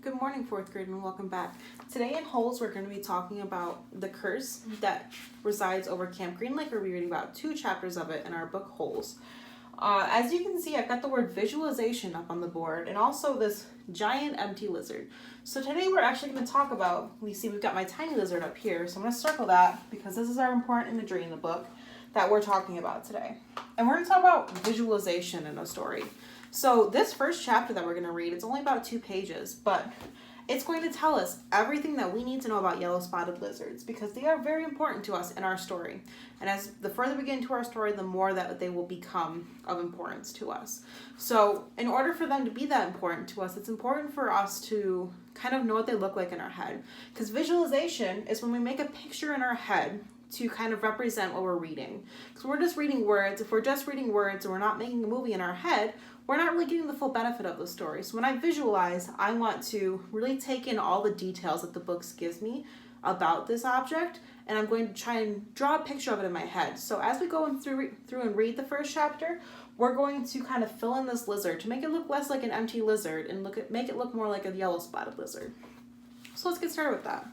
Good morning, fourth grade, and welcome back. Today in Holes, we're going to be talking about the curse that resides over Camp Green Lake. We're reading about 2 chapters of it in our book Holes. As you can see, I've got the word visualization up on the board and also this giant empty lizard. So today we're actually going to talk about, we've got my tiny lizard up here, so I'm going to circle that because this is our important imagery in the book that we're talking about today. And we're going to talk about visualization in a story. So this first chapter that we're going to read, it's only about 2 pages, but it's going to tell us everything that we need to know about yellow-spotted lizards because they are very important to us in our story. And as the further we get into our story, the more that they will become of importance to us. So in order for them to be that important to us, it's important for us to kind of know what they look like in our head. Because visualization is when we make a picture in our head to kind of represent what we're reading. Because we're just reading words. If we're just reading words and we're not making a movie in our head, we're not really getting the full benefit of the story. So when I visualize, I want to really take in all the details that the books gives me about this object, and I'm going to try and draw a picture of it in my head. So as we go through and read the first chapter, we're going to kind of fill in this lizard to make it look less like an empty lizard and make it look more like a yellow-spotted lizard. So let's get started with that.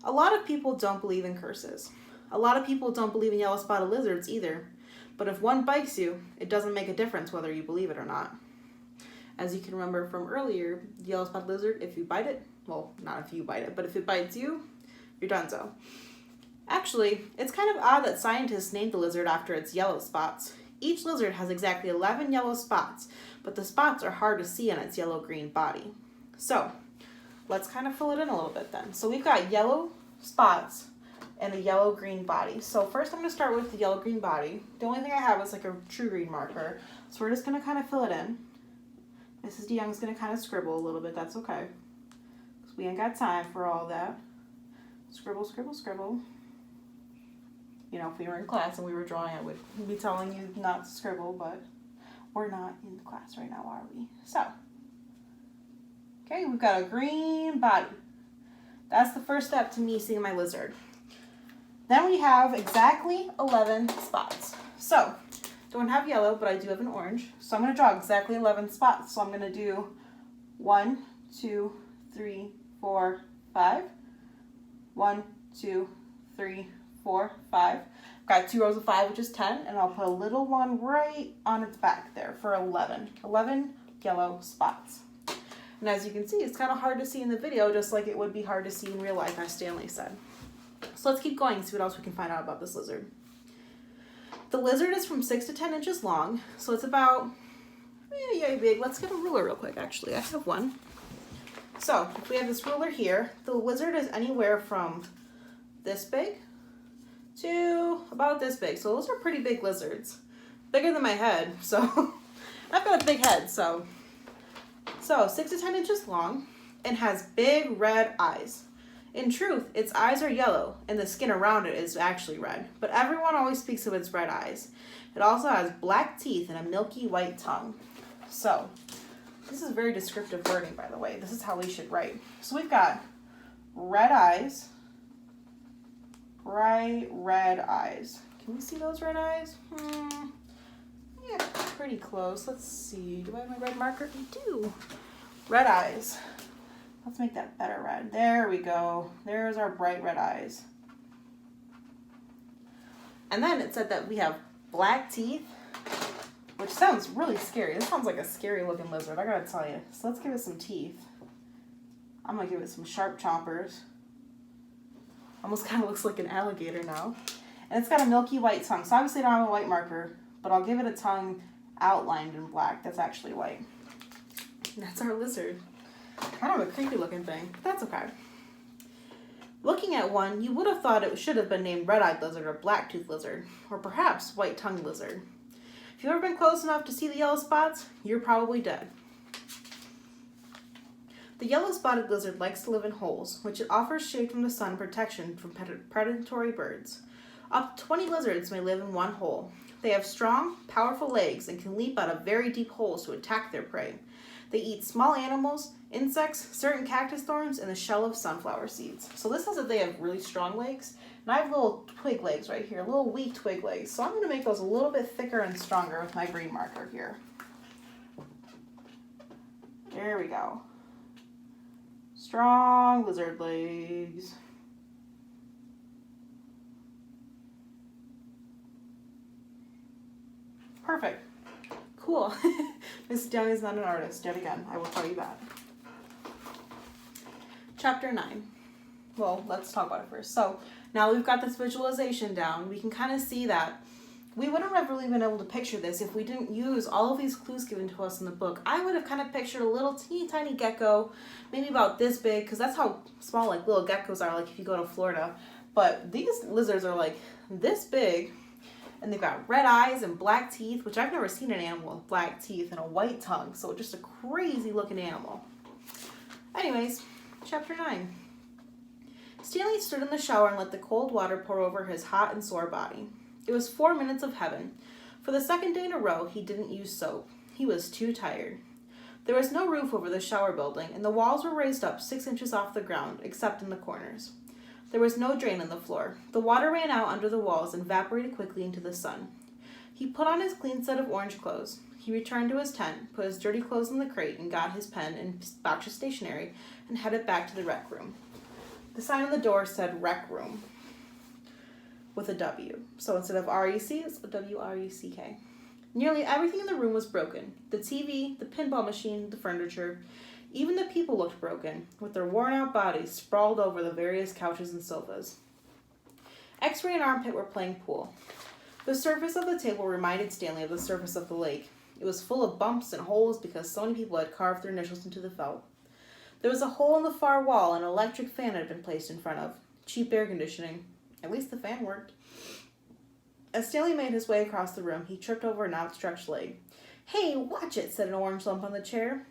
A lot of people don't believe in curses. A lot of people don't believe in yellow-spotted lizards either. But if one bites you, it doesn't make a difference whether you believe it or not. As you can remember from earlier, the yellow-spotted lizard, if you bite it, well, not if you bite it, but if it bites you, you're donezo. Actually, it's kind of odd that scientists named the lizard after its yellow spots. Each lizard has exactly 11 yellow spots, but the spots are hard to see on its yellow-green body. So, let's kind of fill it in a little bit then. So we've got yellow spots and a yellow-green body. So first I'm going to start with the yellow-green body. The only thing I have is like a true green marker. So we're just going to kind of fill it in. Mrs. DeYoung's going to kind of scribble a little bit. That's okay. Because we ain't got time for all that. Scribble, scribble, scribble. You know, if we were in class and we were drawing, I would be telling you not to scribble, but we're not in class right now, are we? So, okay, we've got a green body. That's the first step to me seeing my lizard. Then we have exactly 11 spots. So, don't have yellow, but I do have an orange. So I'm going to draw exactly 11 spots. So I'm going to do 1, 2, 3, 4, 5. 1, 2, 3, 4, 5. I've got 2 rows of 5, which is 10, and I'll put a little one right on its back there for 11. 11 yellow spots. And as you can see, it's kind of hard to see in the video, just like it would be hard to see in real life, as Stanley said. So let's keep going and see what else we can find out about this lizard. The lizard is from 6 to 10 inches long, so it's about yay big. Let's get a ruler real quick, actually. I have one. So if we have this ruler here, the lizard is anywhere from this big to about this big. So those are pretty big lizards. Bigger than my head, so I've got a big head, so 6 to 10 inches long and has big red eyes. In truth, its eyes are yellow, and the skin around it is actually red, but everyone always speaks of its red eyes. It also has black teeth and a milky white tongue. So, this is very descriptive wording, by the way. This is how we should write. So we've got red eyes, bright red eyes. Can we see those red eyes? Yeah, pretty close. Let's see. Do I have my red marker? I do. Red eyes. Let's make that better red. There we go. There's our bright red eyes. And then it said that we have black teeth, which sounds really scary. This sounds like a scary looking lizard, I gotta tell you. So let's give it some teeth. I'm gonna give it some sharp chompers. Almost kind of looks like an alligator now. And it's got a milky white tongue. So obviously I don't have a white marker, but I'll give it a tongue outlined in black. That's actually white. And that's our lizard. Kind of a creepy looking thing, but that's okay. Looking at one, you would have thought it should have been named red-eyed lizard or black-toothed lizard, or perhaps white-tongued lizard. If you've ever been close enough to see the yellow spots, you're probably dead. The yellow-spotted lizard likes to live in holes, which it offers shade from the sun and protection from predatory birds. Up to 20 lizards may live in one hole. They have strong, powerful legs and can leap out of very deep holes to attack their prey. They eat small animals, insects, certain cactus thorns, and the shell of sunflower seeds. So this says that they have really strong legs, and I have little twig legs right here, little weak twig legs. So I'm going to make those a little bit thicker and stronger with my green marker here. There we go. Strong lizard legs. Perfect. Cool. Miss Young is not an artist, yet again. I will tell you that. Chapter 9. Well, let's talk about it first. So, now we've got this visualization down. We can kind of see that we wouldn't have really been able to picture this if we didn't use all of these clues given to us in the book. I would have kind of pictured a little teeny tiny gecko, maybe about this big, because that's how small like little geckos are, like if you go to Florida. But these lizards are like this big, and they've got red eyes and black teeth, which I've never seen an animal with black teeth and a white tongue. So just a crazy looking animal. Anyways, chapter 9. Stanley stood in the shower and let the cold water pour over his hot and sore body. It was 4 minutes of heaven. For the second day in a row, he didn't use soap. He was too tired. There was no roof over the shower building, and the walls were raised up 6 inches off the ground, except in the corners. There was no drain in the floor. The water ran out under the walls and evaporated quickly into the sun. He put on his clean set of orange clothes. He returned to his tent, put his dirty clothes in the crate, and got his pen and box of stationery, and headed back to the rec room. The sign on the door said rec room with a W. So instead of R-E-C, it's a W-R-E-C-K. Nearly everything in the room was broken. The TV, the pinball machine, the furniture. Even the people looked broken, with their worn-out bodies sprawled over the various couches and sofas. X-Ray and Armpit were playing pool. The surface of the table reminded Stanley of the surface of the lake. It was full of bumps and holes because so many people had carved their initials into the felt. There was a hole in the far wall an electric fan had been placed in front of. Cheap air conditioning. At least the fan worked. As Stanley made his way across the room, he tripped over an outstretched leg. "Hey, watch it," said an orange lump on the chair.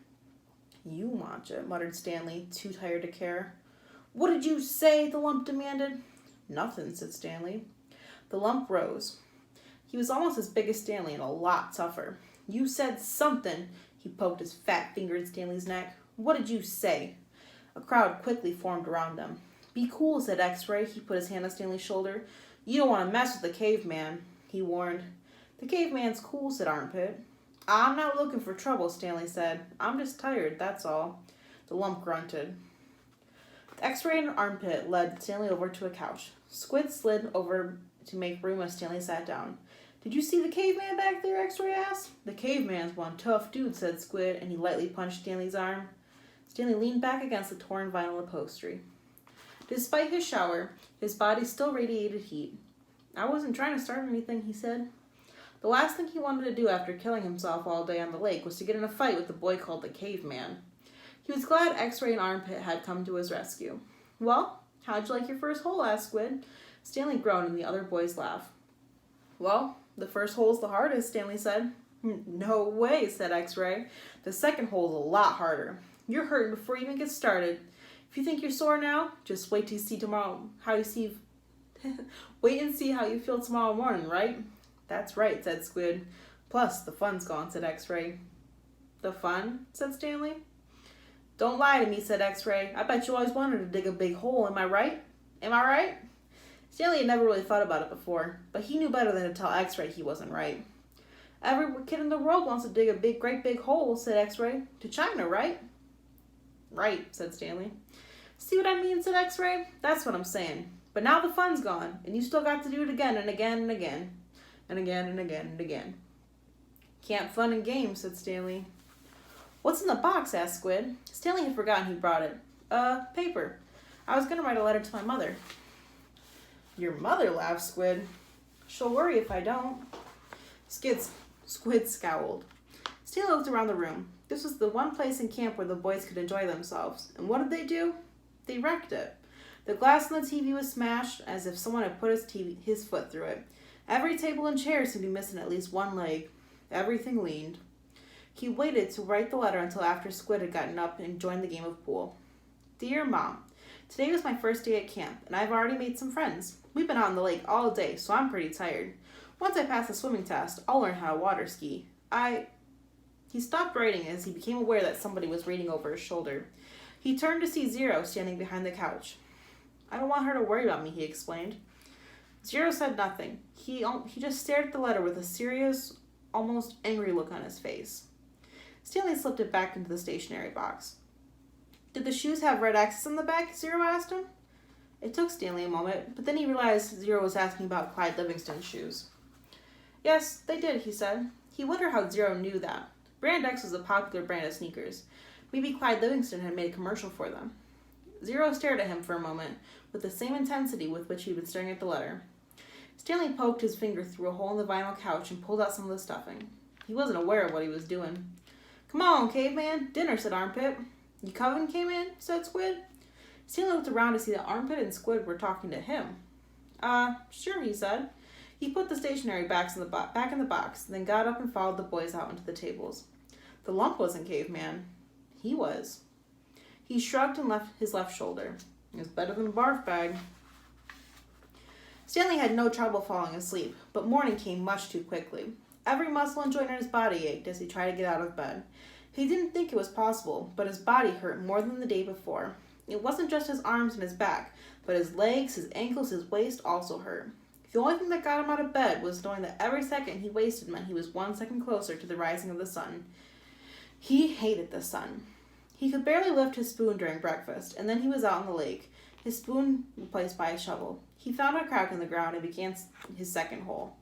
"You watch it," muttered Stanley, too tired to care. "What did you say?" the lump demanded. "Nothing," said Stanley. The lump rose. He was almost as big as Stanley and a lot tougher. "You said something." He poked his fat finger in Stanley's neck. "What did you say?" A crowd quickly formed around them. "Be cool," said X-Ray. He put his hand on Stanley's shoulder. "You don't want to mess with the caveman," he warned. "The caveman's cool," said Armpit. "I'm not looking for trouble," Stanley said. "I'm just tired, that's all." The lump grunted. X-Ray and Armpit led Stanley over to a couch. Squid slid over to make room as Stanley sat down. "Did you see the caveman back there?" X-Ray asked. "The caveman's one tough dude," said Squid, and he lightly punched Stanley's arm. Stanley leaned back against the torn vinyl upholstery. Despite his shower, his body still radiated heat. "I wasn't trying to start anything," he said. The last thing he wanted to do after killing himself all day on the lake was to get in a fight with the boy called the Caveman. He was glad X-Ray and Armpit had come to his rescue. "Well, how'd you like your first hole?" asked Squid. Stanley groaned and the other boys laughed. "Well, the first hole's the hardest," Stanley said. "No way," said X-Ray. "The second hole's a lot harder. You're hurting before you even get started. If you think you're sore now, just wait till you see tomorrow wait and see how you feel tomorrow morning, right?" "That's right," said Squid. "Plus, the fun's gone," said X-Ray. "The fun?" said Stanley. "Don't lie to me," said X-Ray. "I bet you always wanted to dig a big hole, am I right? Am I right?" Stanley had never really thought about it before, but he knew better than to tell X-Ray he wasn't right. "Every kid in the world wants to dig a great big hole," said X-Ray. "To China, right?" "Right," said Stanley. "See what I mean?" said X-Ray. "That's what I'm saying. But now the fun's gone, and you still got to do it again and again and again. And again and again and again." "Camp fun and games," said Stanley. "What's in the box?" asked Squid. Stanley had forgotten he brought it. Paper. I was going to write a letter to my mother." "Your mother?" laughed Squid. "She'll worry if I don't." Squid scowled. Stanley looked around the room. This was the one place in camp where the boys could enjoy themselves. And what did they do? They wrecked it. The glass on the TV was smashed as if someone had put his foot through it. Every table and chair seemed to be missing at least one leg. Everything leaned. He waited to write the letter until after Squid had gotten up and joined the game of pool. "Dear Mom, today was my first day at camp, and I've already made some friends. We've been out on the lake all day, so I'm pretty tired. Once I pass the swimming test, I'll learn how to water ski. He stopped writing as he became aware that somebody was reading over his shoulder. He turned to see Zero standing behind the couch. "I don't want her to worry about me," he explained. Zero said nothing. He just stared at the letter with a serious, almost angry look on his face. Stanley slipped it back into the stationery box. Did the shoes have red X's on the back? Zero asked him. It took Stanley a moment, but then he realized Zero was asking about Clyde Livingston's shoes. Yes, they did, he said. He wondered how Zero knew that. Brand X was a popular brand of sneakers. Maybe Clyde Livingston had made a commercial for them. Zero stared at him for a moment, with the same intensity with which he'd been staring at the letter. Stanley poked his finger through a hole in the vinyl couch and pulled out some of the stuffing. He wasn't aware of what he was doing. Come on, caveman, dinner, said Armpit. You coming, caveman, said Squid. Stanley looked around to see that Armpit and Squid were talking to him. Sure, he said. He put the stationery back in the box, then got up and followed the boys out into the tables. The lump wasn't caveman. He was. He shrugged and left his left shoulder. It was better than a barf bag. Stanley had no trouble falling asleep, but morning came much too quickly. Every muscle and joint in his body ached as he tried to get out of bed. He didn't think it was possible, but his body hurt more than the day before. It wasn't just his arms and his back, but his legs, his ankles, his waist also hurt. The only thing that got him out of bed was knowing that every second he wasted meant he was 1 second closer to the rising of the sun. He hated the sun. He could barely lift his spoon during breakfast, and then he was out in the lake, his spoon replaced by a shovel. He found a crack in the ground and began his second hole.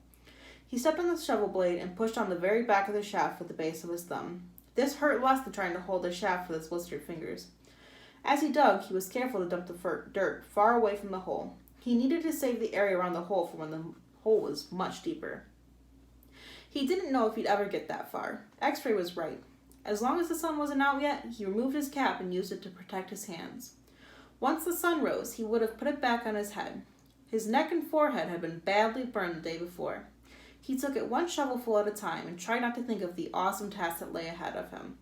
He stepped on the shovel blade and pushed on the very back of the shaft with the base of his thumb. This hurt less than trying to hold the shaft with his blistered fingers. As he dug, he was careful to dump the dirt far away from the hole. He needed to save the area around the hole for when the hole was much deeper. He didn't know if he'd ever get that far. X-Ray was right. As long as the sun wasn't out yet, he removed his cap and used it to protect his hands. Once the sun rose, he would have put it back on his head. His neck and forehead had been badly burned the day before. He took it one shovelful at a time and tried not to think of the awesome task that lay ahead of him.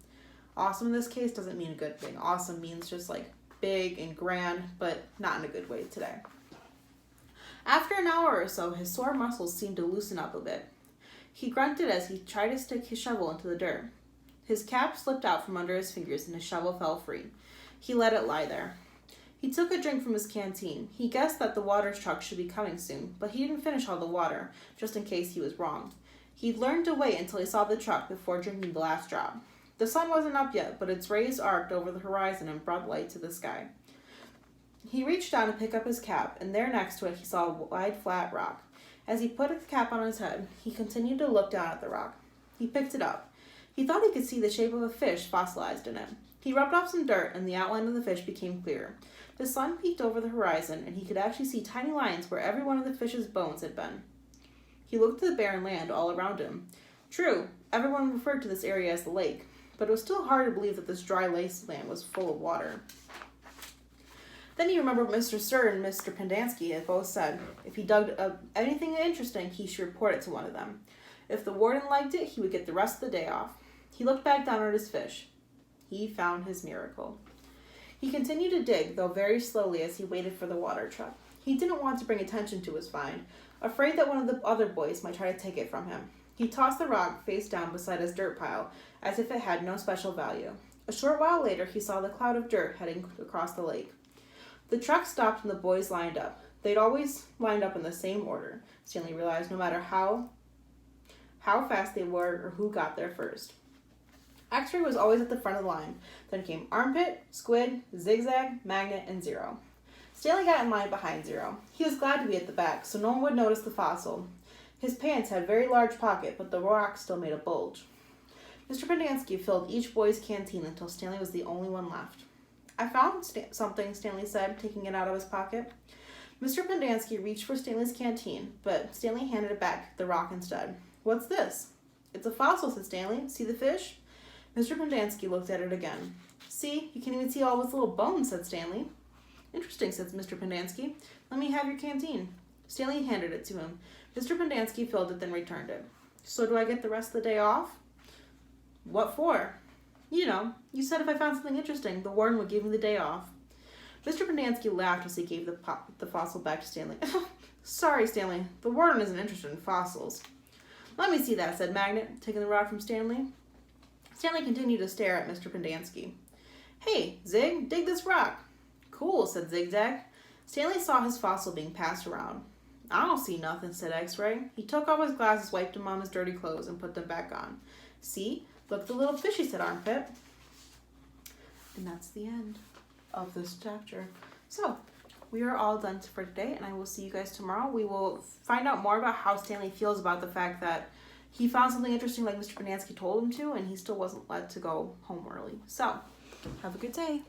Awesome in this case doesn't mean a good thing. Awesome means just like big and grand, but not in a good way today. After an hour or so, his sore muscles seemed to loosen up a bit. He grunted as he tried to stick his shovel into the dirt. His cap slipped out from under his fingers and his shovel fell free. He let it lie there. He took a drink from his canteen. He guessed that the water truck should be coming soon, but he didn't finish all the water, just in case he was wrong. He'd learned to wait until he saw the truck before drinking the last drop. The sun wasn't up yet, but its rays arced over the horizon and brought light to the sky. He reached down to pick up his cap, and there next to it he saw a wide, flat rock. As he put his cap on his head, he continued to look down at the rock. He picked it up. He thought he could see the shape of a fish fossilized in it. He rubbed off some dirt, and the outline of the fish became clear. The sun peeked over the horizon, and he could actually see tiny lines where every one of the fish's bones had been. He looked at the barren land all around him. True, everyone referred to this area as the lake, but it was still hard to believe that this dry wasteland was full of water. Then he remembered Mr. Sir and Mr. Pendanski had both said if he dug up anything interesting, he should report it to one of them. If the warden liked it, he would get the rest of the day off. He looked back down at his fish. He found his miracle. He continued to dig, though very slowly, as he waited for the water truck. He didn't want to bring attention to his find, afraid that one of the other boys might try to take it from him. He tossed the rock face down beside his dirt pile, as if it had no special value. A short while later, he saw the cloud of dirt heading across the lake. The truck stopped and the boys lined up. They'd always lined up in the same order, Stanley realized, no matter how fast they were or who got there first. X-Ray was always at the front of the line. Then came Armpit, Squid, Zigzag, Magnet, and Zero. Stanley got in line behind Zero. He was glad to be at the back, so no one would notice the fossil. His pants had a very large pocket, but the rock still made a bulge. Mr. Pendanski filled each boy's canteen until Stanley was the only one left. I found something, Stanley said, taking it out of his pocket. Mr. Pendanski reached for Stanley's canteen, but Stanley handed it back, the rock instead. What's this? It's a fossil, said Stanley. See the fish? Mr. Pendanski looked at it again. See, you can even see all its little bones, said Stanley. Interesting, said Mr. Pendanski. Let me have your canteen. Stanley handed it to him. Mr. Pendanski filled it, then returned it. So do I get the rest of the day off? What for? You know, you said if I found something interesting, the warden would give me the day off. Mr. Pendanski laughed as he gave the fossil back to Stanley. Sorry, Stanley, the warden isn't interested in fossils. Let me see that, said Magnet, taking the rock from Stanley. Stanley continued to stare at Mr. Pendanski. Hey, Zig, dig this rock. Cool, said Zigzag. Stanley saw his fossil being passed around. I don't see nothing, said X-Ray. He took off his glasses, wiped them on his dirty clothes, and put them back on. See? Look at the little fishy, said Armpit. And that's the end. of this chapter. So, we are all done for today, and I will see you guys tomorrow. We will find out more about how Stanley feels about the fact that he found something interesting like Mr. Banansky told him to, and he still wasn't let to go home early. So, have a good day.